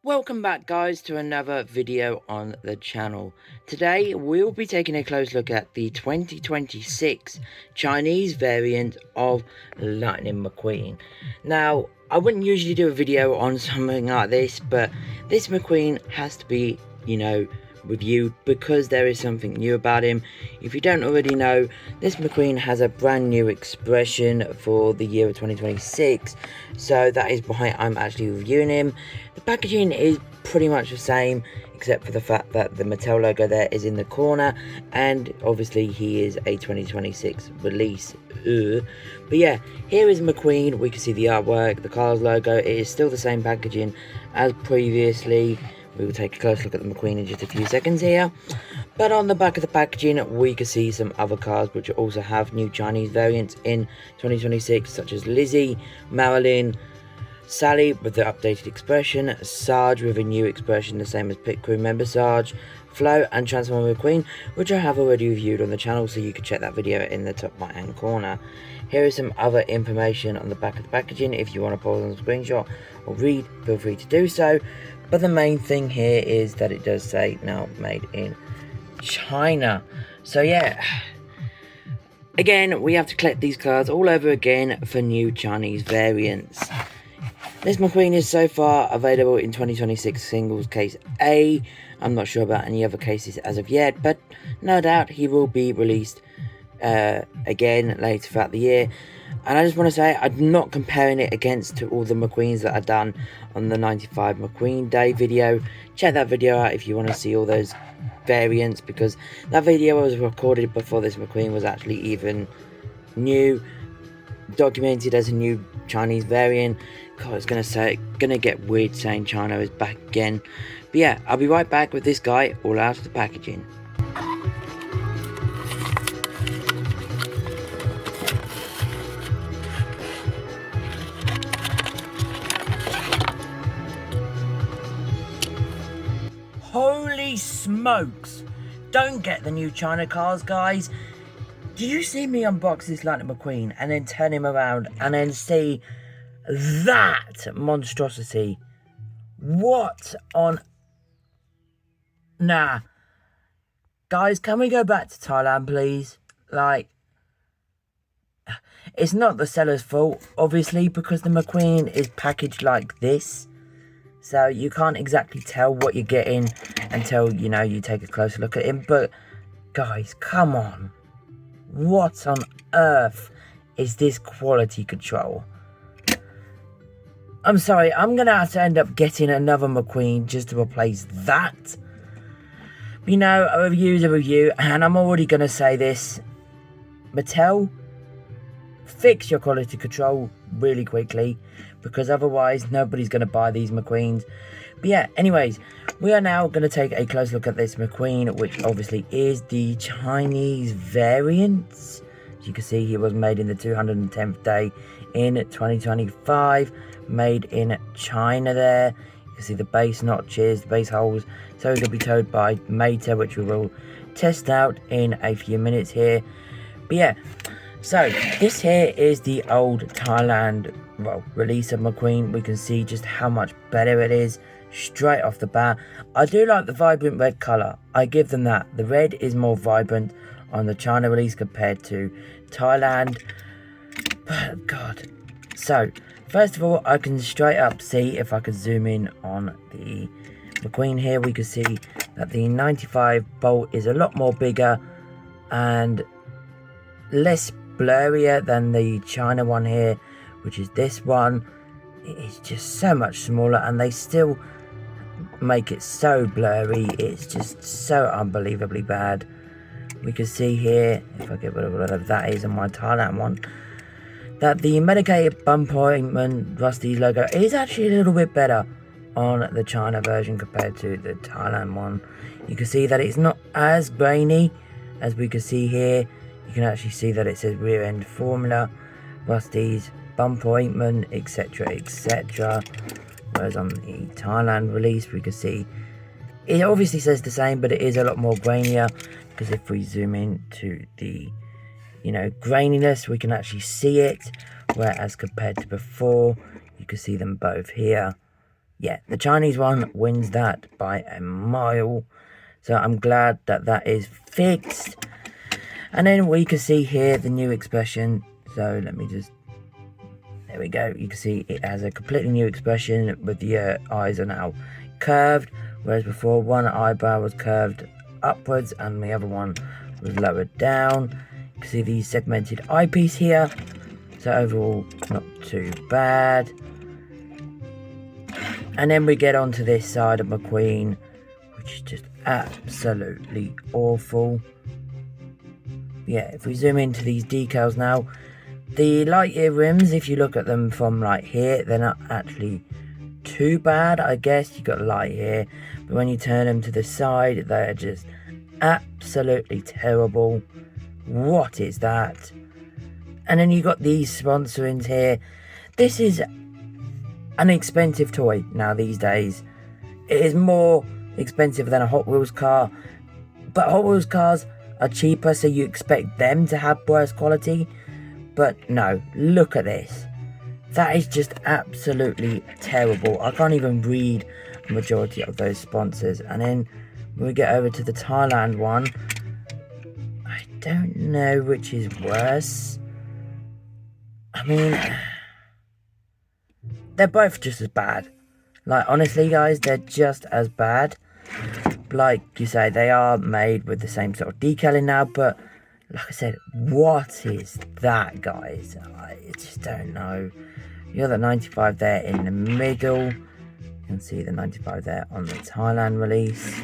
Welcome back guys to another video on the channel. Today we'll be taking a close look at the 2026 Chinese variant of Lightning McQueen. Now I wouldn't usually do a video on something like this, but this McQueen has to be, reviewed because there is something new about him. If you don't already know, this McQueen has a brand new expression for the year of 2026, so that is why I'm actually reviewing him. The packaging is pretty much the same, except for the fact that the Mattel logo there is in the corner, and obviously he is a 2026 release. But yeah, here is McQueen. We can see the artwork, the Cars logo. It is still the same packaging as previously. We will take a close look at the McQueen in just a few seconds here. But on the back of the packaging, we can see some other cars which also have new Chinese variants in 2026, such as Lizzie, Marilyn, Sally with the updated expression, Sarge with a new expression, the same as Pit Crew member Sarge, Flo and Transformer McQueen, which I have already reviewed on the channel, so you can check that video in the top right hand corner. Here is some other information on the back of the packaging. If you want to pause on the screenshot or read, feel free to do so. But the main thing here is that it does say now made in China. So yeah, again, we have to collect these cards all over again for new Chinese variants. This McQueen is so far available in 2026 singles case A. I'm not sure about any other cases as of yet, but no doubt he will be released again later throughout the year. And I just want to say, I'm not comparing it against all the McQueens that are done on the 95 McQueen Day video. Check that video out if you want to see all those variants, because that video was recorded before this McQueen was actually even new, documented as a new Chinese variant. God, I was gonna get weird saying China is back again. But yeah, I'll be right back with this guy all out of the packaging. Holy smokes! Don't get the new China cars, guys. Did you see me unbox this Lightning McQueen and then turn him around and then see that monstrosity? What on... Nah. Guys, can we go back to Thailand, please? Like, it's not the seller's fault, obviously, because the McQueen is packaged like this. So you can't exactly tell what you're getting until, you take a closer look at him. But, guys, come on. What on earth is this quality control? I'm sorry, I'm going to have to end up getting another McQueen just to replace that. A review's a review, and I'm already going to say this. Mattel, fix your quality control really quickly, because otherwise nobody's going to buy these McQueens. But yeah, anyways, we are now going to take a close look at this McQueen, which obviously is the Chinese variant. As you can see, he was made in the 210th day in 2025, made in China there. You can see the base notches, the base holes, so it'll be towed by Meta, which we will test out in a few minutes here. But yeah, so this here is the old Thailand release of McQueen. We can see just how much better it is straight off the bat. I do like the vibrant red colour. I give them that. The red is more vibrant on the China release compared to Thailand. But God. So, first of all, I can straight up see, if I could zoom in on the McQueen here, we can see that the 95 bolt is a lot more bigger and less blurrier than the China one here, which is this one. It is just so much smaller, and they still make it so blurry. It's just so unbelievably bad. We can see here, if I get rid of whatever that is on my Thailand one, that the medicated bump ointment Rusty's logo is actually a little bit better on the China version compared to the Thailand one. You can see that it's not as grainy as we can see here. You can actually see that it says rear end formula, Rusty's bump ointment, etc, etc. Whereas on the Thailand release, we can see it obviously says the same, but it is a lot more grainier, because if we zoom in to the graininess, we can actually see it, whereas compared to before, you can see them both here. yeah, the Chinese one wins that by a mile. So I'm glad that that is fixed. And then we can see here the new expression. So let me just, there we go. You can see it has a completely new expression with the eyes are now curved. Whereas before, one eyebrow was curved upwards and the other one was lowered down. You can see the segmented eyepiece here. So overall, not too bad. And then we get onto this side of McQueen, which is just absolutely awful. Yeah, if we zoom into these decals now, the Lightyear rims, if you look at them from like here, they're not actually too bad, I guess. You got Lightyear, but when you turn them to the side, they're just absolutely terrible. What is that? And then you got these sponsorings here. This is an expensive toy now these days. It is more expensive than a Hot Wheels car, but Hot Wheels cars are cheaper, so you expect them to have worse quality. But no, look at this. That is just absolutely terrible. I can't even read the majority of those sponsors. And then when we get over to the Thailand one, I don't know which is worse. I mean, they're both just as bad. Like, honestly, guys, they're just as bad. Like you say, they are made with the same sort of decaling now, but like I said, what is that, guys? I just don't know. You got the 95 there in the middle. You can see the 95 there on the Thailand release.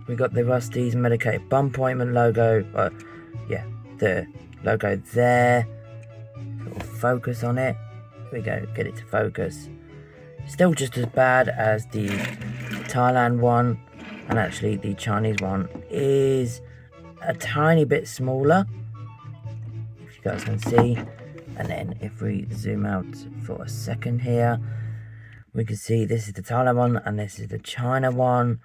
We got the Rusty's Medicated Bump Ointment logo. Yeah, the logo there. Little focus on it. Here we go, get it to focus. Still just as bad as the Thailand one. And actually the Chinese one is a tiny bit smaller, if you guys can see. And then if we zoom out for a second here, we can see this is the Thailand one and this is the China one.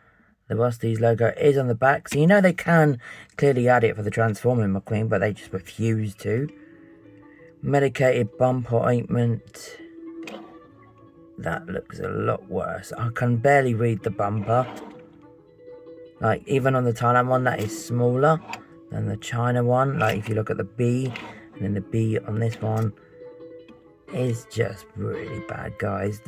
The Rusty's logo is on the back, so you know they can clearly add it for the Transforming McQueen, but they just refuse to. Medicated bump ointment. That looks a lot worse. I can barely read the bumper. Like, even on the Thailand one, that is smaller than the China one. Like, if you look at the B, and then the B on this one is just really bad, guys.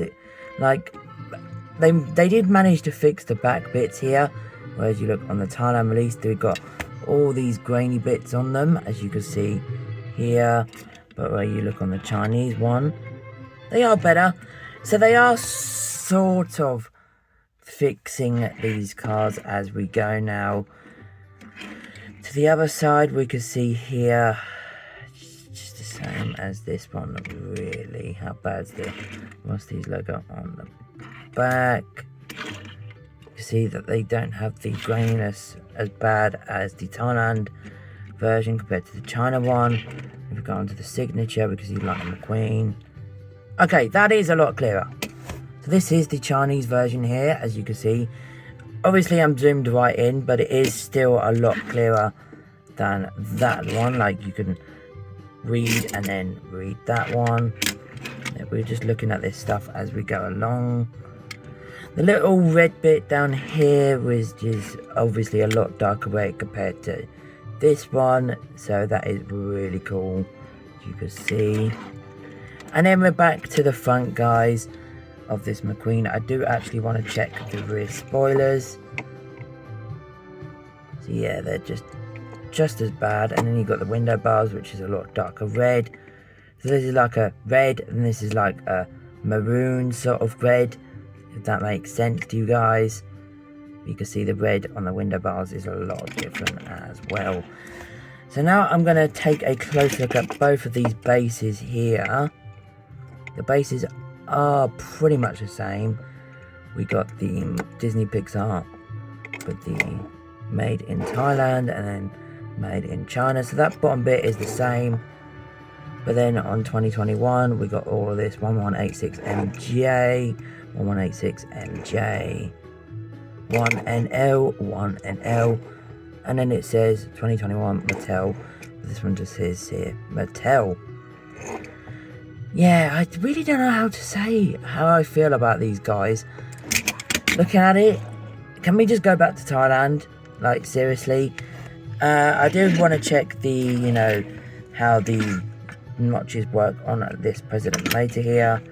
They did manage to fix the back bits here. Whereas you look on the Thailand release, they've got all these grainy bits on them, as you can see here. But where you look on the Chinese one, they are better. So they are sort of fixing these cars as we go now. To the other side, we can see here, just the same as this one, really. How bad's the Rusty's logo on the back? You can see that they don't have the graininess as bad as the Thailand version compared to the China one. If we go on to the signature, we can see Lightning McQueen. Okay, that is a lot clearer. So this is the Chinese version here, as you can see. Obviously, I'm zoomed right in, but it is still a lot clearer than that one. Like, you can read and then read that one. We're just looking at this stuff as we go along. The little red bit down here was just obviously a lot darker red compared to this one. So that is really cool, as you can see. And then we're back to the front, guys, of this McQueen. I do actually want to check the rear spoilers. So yeah, they're just as bad. And then you've got the window bars, which is a lot darker red. So this is like a red, and this is like a maroon sort of red, if that makes sense to you guys. You can see the red on the window bars is a lot different as well. So now I'm going to take a close look at both of these bases here. The bases are pretty much the same. We got the Disney Pixar with the made in Thailand and then made in China. So that bottom bit is the same. But then on 2021, we got all of this 1186MJ, 1186MJ, 1NL, 1NL. And then it says 2021 Mattel. This one just says here Mattel. yeah, I really don't know how to say how I feel about these guys. Looking at it, can we just go back to Thailand? Like, seriously? I do want to check the, you know, how the notches work on this president later here,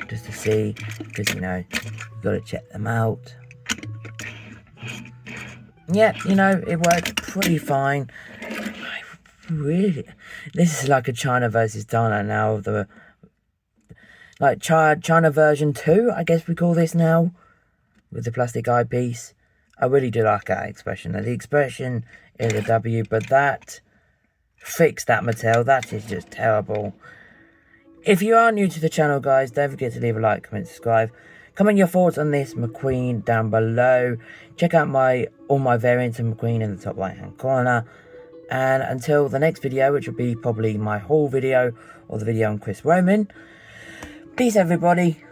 just to see, because, you know, you've got to check them out. Yeah, you know, it works pretty fine. Really, this is like a China versus Thailand now. Like China version 2, I guess we call this now, with the plastic eyepiece. I really do like that expression. The expression is a W, but that, fix that, Mattel. That is just terrible. If you are new to the channel, guys, don't forget to leave a like, comment, subscribe. Comment your thoughts on this McQueen down below. Check out all my variants of McQueen in the top right hand corner. And until the next video, which will be probably my haul video or the video on Chris Roman. Peace, everybody.